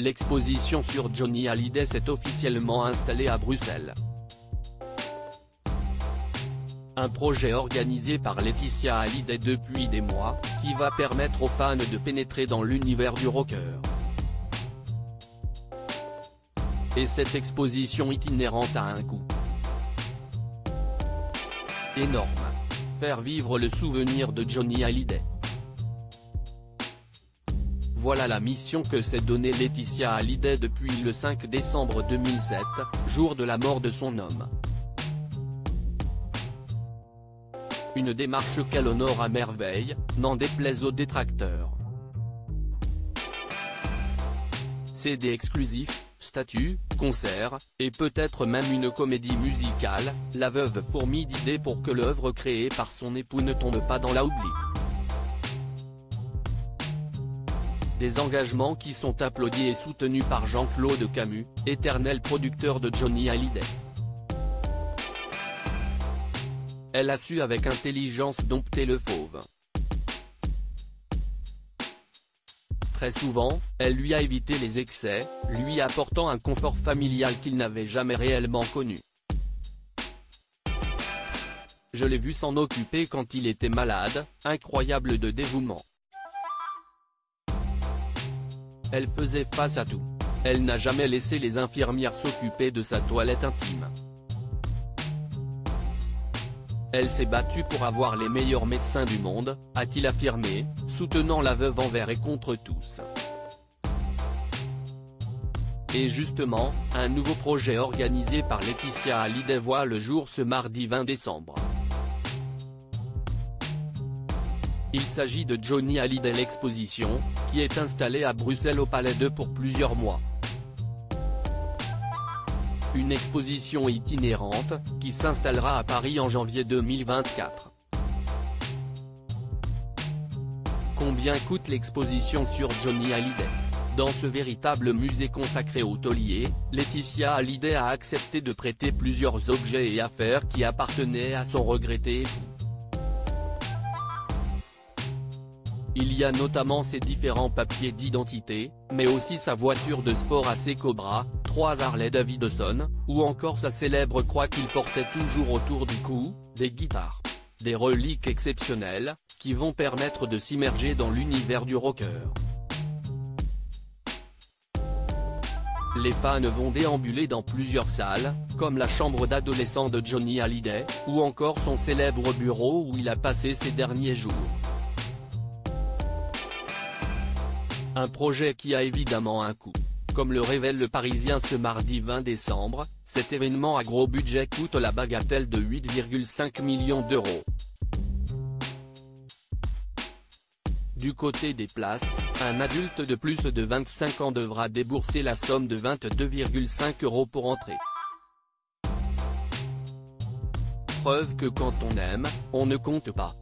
l'exposition sur Johnny Hallyday s'est officiellement installée à Bruxelles. Un projet organisé par Laetitia Hallyday depuis des mois, qui va permettre aux fans de pénétrer dans l'univers du rocker. Et cette exposition itinérante a un coût énorme: faire vivre le souvenir de Johnny Hallyday. Voilà la mission que s'est donnée Laetitia Hallyday depuis le 5 décembre 2007, jour de la mort de son homme. Une démarche qu'elle honore à merveille, n'en déplaise aux détracteurs. CD exclusif, statues, concerts, et peut-être même une comédie musicale, la veuve fourmille d'idées pour que l'œuvre créée par son époux ne tombe pas dans l'oubli. Des engagements qui sont applaudis et soutenus par Jean-Claude Camus, éternel producteur de Johnny Hallyday. Elle a su avec intelligence dompter le fauve. Très souvent, elle lui a évité les excès, lui apportant un confort familial qu'il n'avait jamais réellement connu. Je l'ai vu s'en occuper quand il était malade, incroyable de dévouement. Elle faisait face à tout. Elle n'a jamais laissé les infirmières s'occuper de sa toilette intime. Elle s'est battue pour avoir les meilleurs médecins du monde, a-t-il affirmé, soutenant la veuve envers et contre tous. Et justement, un nouveau projet organisé par Laetitia Hallyday voit le jour ce mardi 20 décembre. Il s'agit de Johnny Hallyday l'exposition, qui est installée à Bruxelles au Palais 2 pour plusieurs mois. Une exposition itinérante, qui s'installera à Paris en janvier 2024. Combien coûte l'exposition sur Johnny Hallyday? Dans ce véritable musée consacré au taulier, Laetitia Hallyday a accepté de prêter plusieurs objets et affaires qui appartenaient à son regretté époux. Il y a notamment ses différents papiers d'identité, mais aussi sa voiture de sport AC Cobra, 3 Harley Davidson, ou encore sa célèbre croix qu'il portait toujours autour du cou, des guitares. Des reliques exceptionnelles, qui vont permettre de s'immerger dans l'univers du rocker. Les fans vont déambuler dans plusieurs salles, comme la chambre d'adolescent de Johnny Hallyday, ou encore son célèbre bureau où il a passé ses derniers jours. Un projet qui a évidemment un coût. Comme le révèle Le Parisien ce mardi 20 décembre, cet événement à gros budget coûte la bagatelle de 8,5 millions d'euros. Du côté des places, un adulte de plus de 25 ans devra débourser la somme de 22,5 € pour entrer. Preuve que quand on aime, on ne compte pas.